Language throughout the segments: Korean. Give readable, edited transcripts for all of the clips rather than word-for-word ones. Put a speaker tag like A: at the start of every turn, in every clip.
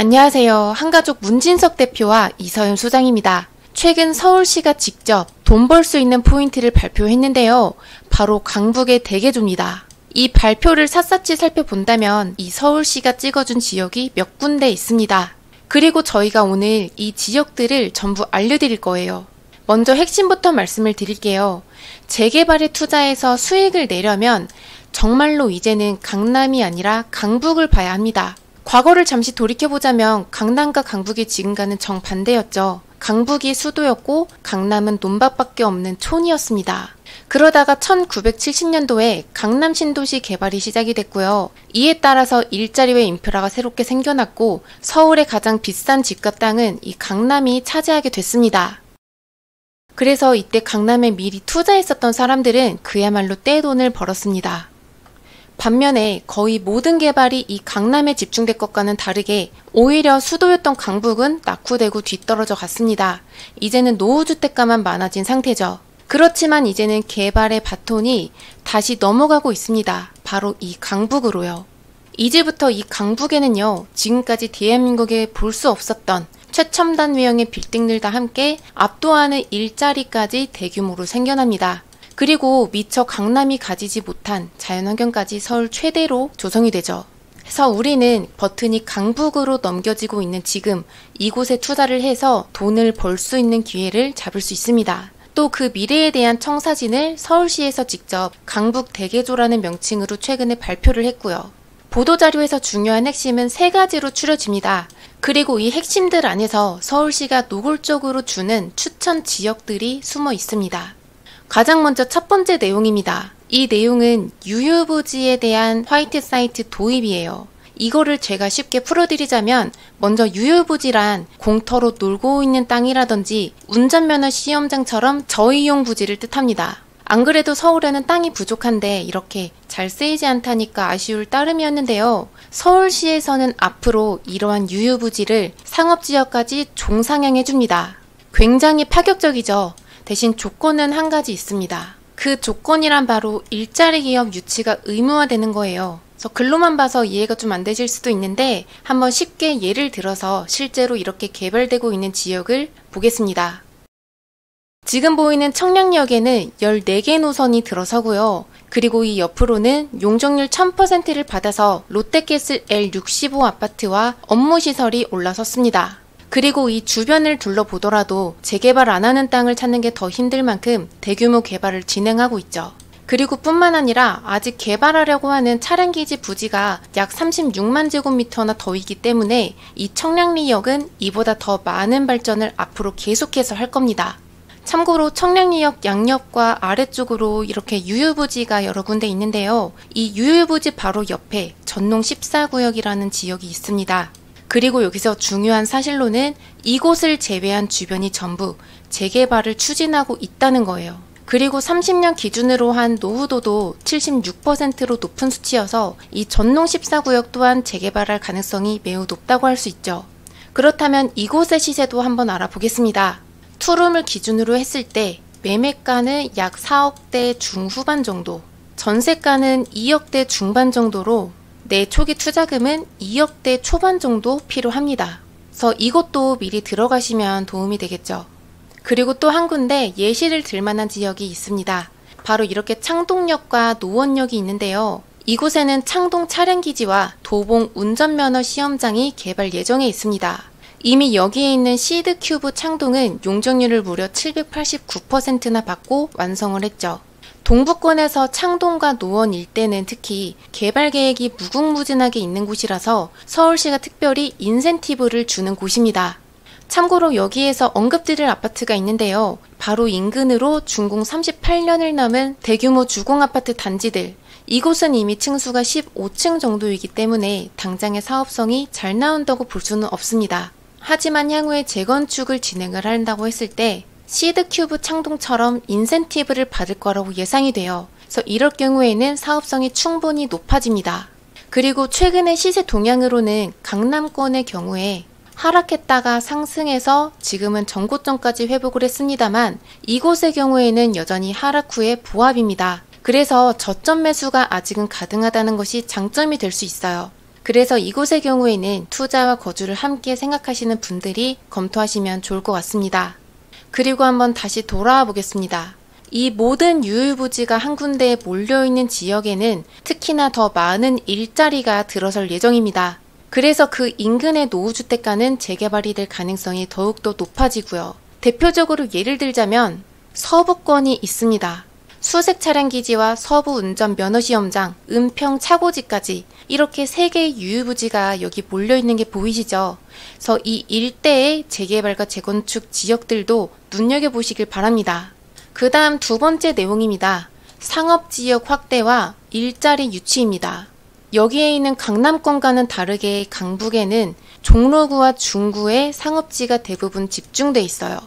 A: 안녕하세요. 한가족 문진석 대표와 이서연 소장입니다. 최근 서울시가 직접 돈 벌 수 있는 포인트를 발표했는데요. 바로 강북의 대개조입니다. 이 발표를 샅샅이 살펴본다면 이 서울시가 찍어준 지역이 몇 군데 있습니다. 그리고 저희가 오늘 이 지역들을 전부 알려드릴 거예요. 먼저 핵심부터 말씀을 드릴게요. 재개발에 투자해서 수익을 내려면 정말로 이제는 강남이 아니라 강북을 봐야 합니다. 과거를 잠시 돌이켜보자면 강남과 강북이 지금과는 정반대였죠. 강북이 수도였고 강남은 논밭밖에 없는 촌이었습니다. 그러다가 1970년도에 강남 신도시 개발이 시작이 됐고요. 이에 따라서 일자리와 인프라가 새롭게 생겨났고 서울의 가장 비싼 집과 땅은 이 강남이 차지하게 됐습니다. 그래서 이때 강남에 미리 투자했었던 사람들은 그야말로 떼돈을 벌었습니다. 반면에 거의 모든 개발이 이 강남에 집중될 것과는 다르게 오히려 수도였던 강북은 낙후되고 뒤떨어져 갔습니다. 이제는 노후주택가만 많아진 상태죠. 그렇지만 이제는 개발의 바톤이 다시 넘어가고 있습니다. 바로 이 강북으로요. 이제부터 이 강북에는요, 지금까지 대한민국에 볼 수 없었던 최첨단 외형의 빌딩들과 함께 압도하는 일자리까지 대규모로 생겨납니다. 그리고 미처 강남이 가지지 못한 자연환경까지 서울 최대로 조성이 되죠. 그래서 우리는 버튼이 강북으로 넘겨지고 있는 지금 이곳에 투자를 해서 돈을 벌 수 있는 기회를 잡을 수 있습니다. 또 그 미래에 대한 청사진을 서울시에서 직접 강북 대개조라는 명칭으로 최근에 발표를 했고요. 보도자료에서 중요한 핵심은 3가지로 추려집니다. 그리고 이 핵심들 안에서 서울시가 노골적으로 주는 추천 지역들이 숨어 있습니다. 가장 먼저 첫 번째 내용입니다. 이 내용은 유휴부지에 대한 화이트 사이트 도입이에요. 이거를 제가 쉽게 풀어드리자면 먼저 유휴부지란 공터로 놀고 있는 땅이라든지 운전면허 시험장처럼 저이용 부지를 뜻합니다. 안 그래도 서울에는 땅이 부족한데 이렇게 잘 쓰이지 않다니까 아쉬울 따름이었는데요. 서울시에서는 앞으로 이러한 유휴부지를 상업지역까지 종상향해줍니다. 굉장히 파격적이죠. 대신 조건은 한 가지 있습니다. 그 조건이란 바로 일자리 기업 유치가 의무화되는 거예요. 그래서 글로만 봐서 이해가 좀 안 되실 수도 있는데 한번 쉽게 예를 들어서 실제로 이렇게 개발되고 있는 지역을 보겠습니다. 지금 보이는 청량역에는 14개 노선이 들어서고요. 그리고 이 옆으로는 용적률 1000%를 받아서 롯데캐슬 L65 아파트와 업무시설이 올라섰습니다. 그리고 이 주변을 둘러보더라도 재개발 안 하는 땅을 찾는 게 더 힘들 만큼 대규모 개발을 진행하고 있죠. 그리고 뿐만 아니라 아직 개발하려고 하는 차량기지 부지가 약 36만 제곱미터나 더 있기 때문에 이 청량리역은 이보다 더 많은 발전을 앞으로 계속해서 할 겁니다. 참고로 청량리역 양옆과 아래쪽으로 이렇게 유휴부지가 여러 군데 있는데요. 이 유휴부지 바로 옆에 전농 14구역이라는 지역이 있습니다. 그리고 여기서 중요한 사실로는 이곳을 제외한 주변이 전부 재개발을 추진하고 있다는 거예요. 그리고 30년 기준으로 한 노후도도 76%로 높은 수치여서 이 전농 14구역 또한 재개발할 가능성이 매우 높다고 할 수 있죠. 그렇다면 이곳의 시세도 한번 알아보겠습니다. 투룸을 기준으로 했을 때 매매가는 약 4억대 중후반 정도, 전세가는 2억대 중반 정도로 내 초기 투자금은 2억대 초반 정도 필요합니다. 그래서 이것도 미리 들어가시면 도움이 되겠죠. 그리고 또 한 군데 예시를 들 만한 지역이 있습니다. 바로 이렇게 창동역과 노원역이 있는데요. 이곳에는 창동 차량기지와 도봉 운전면허 시험장이 개발 예정에 있습니다. 이미 여기에 있는 시드큐브 창동은 용적률을 무려 789%나 받고 완성을 했죠. 동부권에서 창동과 노원 일대는 특히 개발 계획이 무궁무진하게 있는 곳이라서 서울시가 특별히 인센티브를 주는 곳입니다. 참고로 여기에서 언급드릴 아파트가 있는데요. 바로 인근으로 준공 38년을 넘은 대규모 주공아파트 단지들. 이곳은 이미 층수가 15층 정도이기 때문에 당장의 사업성이 잘 나온다고 볼 수는 없습니다. 하지만 향후에 재건축을 진행을 한다고 했을 때 시드큐브 창동처럼 인센티브를 받을 거라고 예상이 돼요. 그래서 이럴 경우에는 사업성이 충분히 높아집니다. 그리고 최근의 시세 동향으로는 강남권의 경우에 하락했다가 상승해서 지금은 전고점까지 회복을 했습니다만 이곳의 경우에는 여전히 하락 후에 보합입니다. 그래서 저점 매수가 아직은 가능하다는 것이 장점이 될 수 있어요. 그래서 이곳의 경우에는 투자와 거주를 함께 생각하시는 분들이 검토하시면 좋을 것 같습니다. 그리고 한번 다시 돌아와 보겠습니다. 이 모든 유휴부지가 한 군데에 몰려있는 지역에는 특히나 더 많은 일자리가 들어설 예정입니다. 그래서 그 인근의 노후주택가는 재개발이 될 가능성이 더욱더 높아지고요. 대표적으로 예를 들자면 서부권이 있습니다. 수색 차량기지와 서부 운전 면허시험장, 은평 차고지까지 이렇게 3개의 유휴부지가 여기 몰려있는 게 보이시죠? 그래서 이 일대의 재개발과 재건축 지역들도 눈여겨보시길 바랍니다. 그 다음 두 번째 내용입니다. 상업지역 확대와 일자리 유치입니다. 여기에 있는 강남권과는 다르게 강북에는 종로구와 중구의 상업지가 대부분 집중돼 있어요.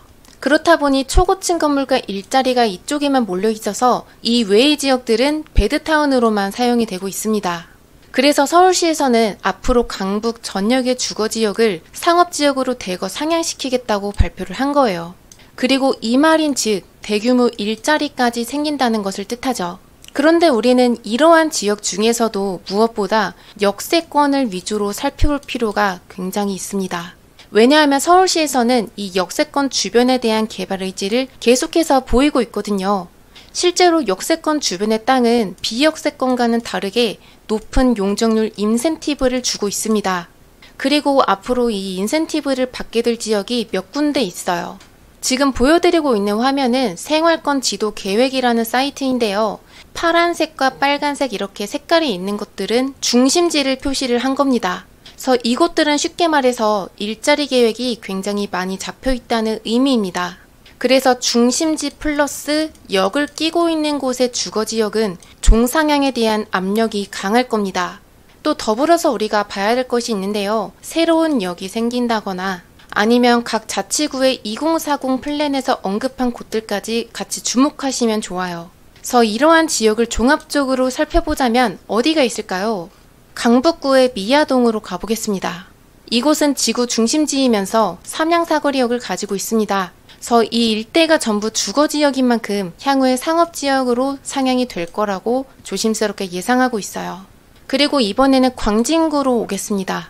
A: 그렇다 보니 초고층 건물과 일자리가 이쪽에만 몰려 있어서 이 외의 지역들은 베드타운으로만 사용이 되고 있습니다. 그래서 서울시에서는 앞으로 강북 전역의 주거지역을 상업지역으로 대거 상향시키겠다고 발표를 한 거예요. 그리고 이 말인즉 대규모 일자리까지 생긴다는 것을 뜻하죠. 그런데 우리는 이러한 지역 중에서도 무엇보다 역세권을 위주로 살펴볼 필요가 굉장히 있습니다. 왜냐하면 서울시에서는 이 역세권 주변에 대한 개발 의지를 계속해서 보이고 있거든요. 실제로 역세권 주변의 땅은 비역세권과는 다르게 높은 용적률 인센티브를 주고 있습니다. 그리고 앞으로 이 인센티브를 받게 될 지역이 몇 군데 있어요. 지금 보여드리고 있는 화면은 생활권 지도 계획이라는 사이트인데요. 파란색과 빨간색 이렇게 색깔이 있는 것들은 중심지를 표시를 한 겁니다. 그래서 이곳들은 쉽게 말해서 일자리 계획이 굉장히 많이 잡혀 있다는 의미입니다. 그래서 중심지 플러스 역을 끼고 있는 곳의 주거지역은 종상향에 대한 압력이 강할 겁니다. 또 더불어서 우리가 봐야 될 것이 있는데요. 새로운 역이 생긴다거나 아니면 각 자치구의 2040 플랜에서 언급한 곳들까지 같이 주목하시면 좋아요. 그래서 이러한 지역을 종합적으로 살펴보자면 어디가 있을까요? 강북구의 미아동으로 가보겠습니다. 이곳은 지구 중심지이면서 삼양사거리역을 가지고 있습니다. 그래서 이 일대가 전부 주거지역인 만큼 향후에 상업지역으로 상향이 될 거라고 조심스럽게 예상하고 있어요. 그리고 이번에는 광진구로 오겠습니다.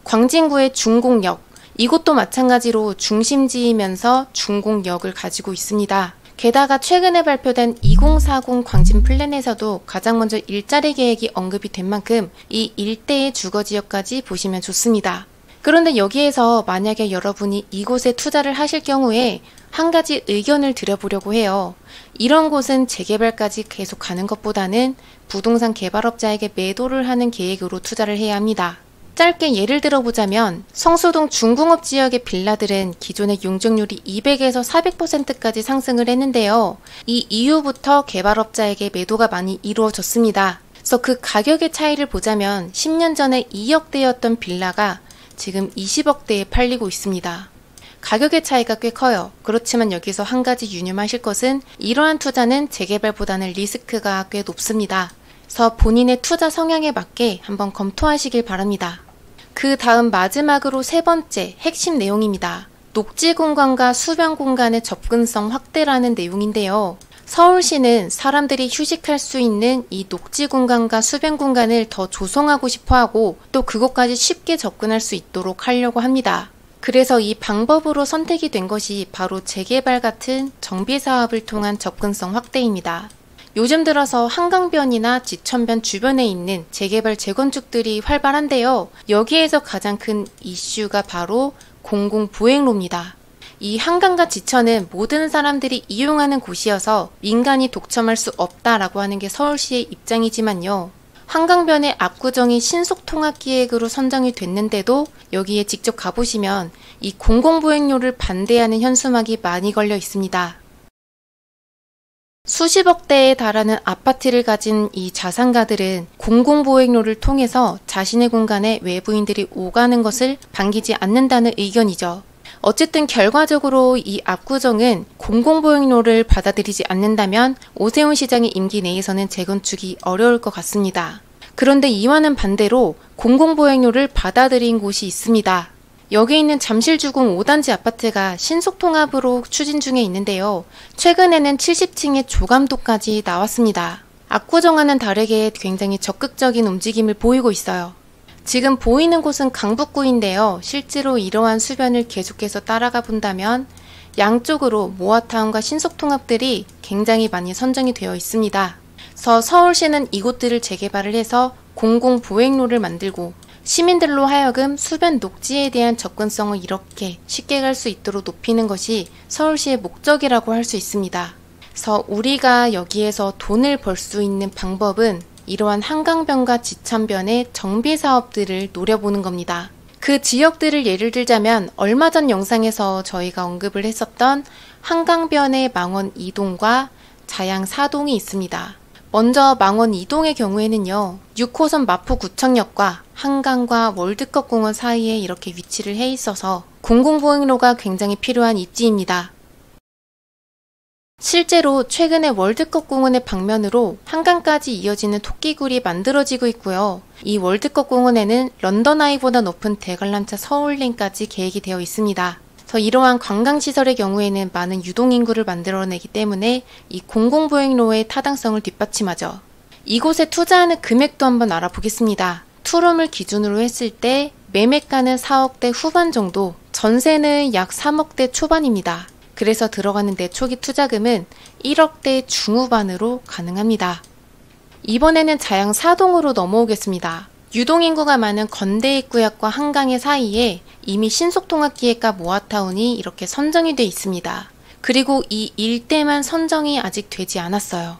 A: 광진구의 중공역, 이곳도 마찬가지로 중심지이면서 중공역을 가지고 있습니다. 게다가 최근에 발표된 2040 광진 플랜에서도 가장 먼저 일자리 계획이 언급이 된 만큼 이 일대의 주거지역까지 보시면 좋습니다. 그런데 여기에서 만약에 여러분이 이곳에 투자를 하실 경우에 한 가지 의견을 드려보려고 해요. 이런 곳은 재개발까지 계속 가는 것보다는 부동산 개발업자에게 매도를 하는 계획으로 투자를 해야 합니다. 짧게 예를 들어보자면 성수동 중공업 지역의 빌라들은 기존의 용적률이 200에서 400%까지 상승을 했는데요. 이 이후부터 개발업자에게 매도가 많이 이루어졌습니다. 그래서 그 가격의 차이를 보자면 10년 전에 2억대였던 빌라가 지금 20억대에 팔리고 있습니다. 가격의 차이가 꽤 커요. 그렇지만 여기서 한 가지 유념하실 것은 이러한 투자는 재개발보다는 리스크가 꽤 높습니다. 그래서 본인의 투자 성향에 맞게 한번 검토하시길 바랍니다. 그 다음 마지막으로 세 번째 핵심 내용입니다. 녹지 공간과 수변 공간의 접근성 확대라는 내용인데요. 서울시는 사람들이 휴식할 수 있는 이 녹지 공간과 수변 공간을 더 조성하고 싶어 하고 또 그곳까지 쉽게 접근할 수 있도록 하려고 합니다. 그래서 이 방법으로 선택이 된 것이 바로 재개발 같은 정비 사업을 통한 접근성 확대입니다. 요즘 들어서 한강변이나 지천변 주변에 있는 재개발 재건축들이 활발한데요. 여기에서 가장 큰 이슈가 바로 공공보행로입니다. 이 한강과 지천은 모든 사람들이 이용하는 곳이어서 민간이 독점할 수 없다라고 하는 게 서울시의 입장이지만요. 한강변의 압구정이 신속통합기획으로 선정이 됐는데도 여기에 직접 가보시면 이 공공보행로를 반대하는 현수막이 많이 걸려 있습니다. 수십억 대에 달하는 아파트를 가진 이 자산가들은 공공보행로를 통해서 자신의 공간에 외부인들이 오가는 것을 반기지 않는다는 의견이죠. 어쨌든 결과적으로 이 압구정은 공공보행로를 받아들이지 않는다면 오세훈 시장의 임기 내에서는 재건축이 어려울 것 같습니다. 그런데 이와는 반대로 공공보행로를 받아들인 곳이 있습니다. 여기 있는 잠실주공 5단지 아파트가 신속통합으로 추진 중에 있는데요. 최근에는 70층의 조감도까지 나왔습니다. 압구정과는 다르게 굉장히 적극적인 움직임을 보이고 있어요. 지금 보이는 곳은 강북구인데요. 실제로 이러한 수변을 계속해서 따라가 본다면 양쪽으로 모아타운과 신속통합들이 굉장히 많이 선정이 되어 있습니다. 그래서 서울시는 이곳들을 재개발을 해서 공공보행로를 만들고 시민들로 하여금 수변 녹지에 대한 접근성을 이렇게 쉽게 갈 수 있도록 높이는 것이 서울시의 목적이라고 할 수 있습니다. 그래서 우리가 여기에서 돈을 벌 수 있는 방법은 이러한 한강변과 지천변의 정비 사업들을 노려보는 겁니다. 그 지역들을 예를 들자면 얼마 전 영상에서 저희가 언급을 했었던 한강변의 망원 2동과 자양 4동이 있습니다. 먼저 망원 2동의 경우에는요, 6호선 마포구청역과 한강과 월드컵공원 사이에 이렇게 위치를 해 있어서 공공보행로가 굉장히 필요한 입지입니다. 실제로 최근에 월드컵공원의 방면으로 한강까지 이어지는 토끼굴이 만들어지고 있고요. 이 월드컵공원에는 런던 아이보다 높은 대관람차 서울랜까지 계획이 되어 있습니다. 그래서 이러한 관광시설의 경우에는 많은 유동인구를 만들어내기 때문에 이 공공보행로의 타당성을 뒷받침하죠. 이곳에 투자하는 금액도 한번 알아보겠습니다. 투룸을 기준으로 했을 때 매매가는 4억대 후반 정도, 전세는 약 3억대 초반입니다. 그래서 들어가는 내 초기 투자금은 1억대 중후반으로 가능합니다. 이번에는 자양 4동으로 넘어오겠습니다. 유동인구가 많은 건대입구역과 한강의 사이에 이미 신속통합기획과 모아타운이 이렇게 선정이 되어 있습니다. 그리고 이 일대만 선정이 아직 되지 않았어요.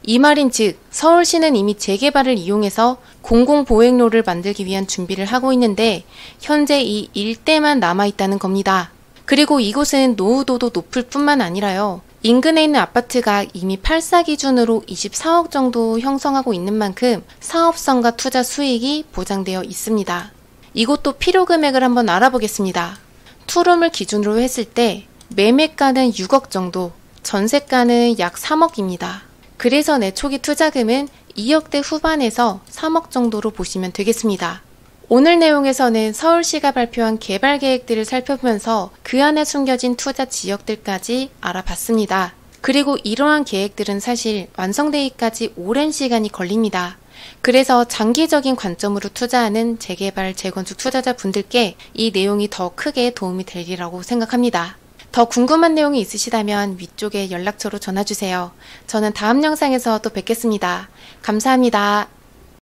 A: 이 말인즉 서울시는 이미 재개발을 이용해서 공공보행로를 만들기 위한 준비를 하고 있는데 현재 이 일대만 남아있다는 겁니다. 그리고 이곳은 노후도도 높을 뿐만 아니라요. 인근에 있는 아파트가 이미 8사 기준으로 24억 정도 형성하고 있는 만큼 사업성과 투자 수익이 보장되어 있습니다. 이곳도 필요 금액을 한번 알아보겠습니다. 투룸을 기준으로 했을 때 매매가는 6억 정도, 전세가는 약 3억입니다. 그래서 내 초기 투자금은 2억대 후반에서 3억 정도로 보시면 되겠습니다. 오늘 내용에서는 서울시가 발표한 개발 계획들을 살펴보면서 그 안에 숨겨진 투자 지역들까지 알아봤습니다. 그리고 이러한 계획들은 사실 완성되기까지 오랜 시간이 걸립니다. 그래서 장기적인 관점으로 투자하는 재개발, 재건축 투자자분들께 이 내용이 더 크게 도움이 되리라고 생각합니다. 더 궁금한 내용이 있으시다면 위쪽에 연락처로 전화주세요. 저는 다음 영상에서 또 뵙겠습니다. 감사합니다.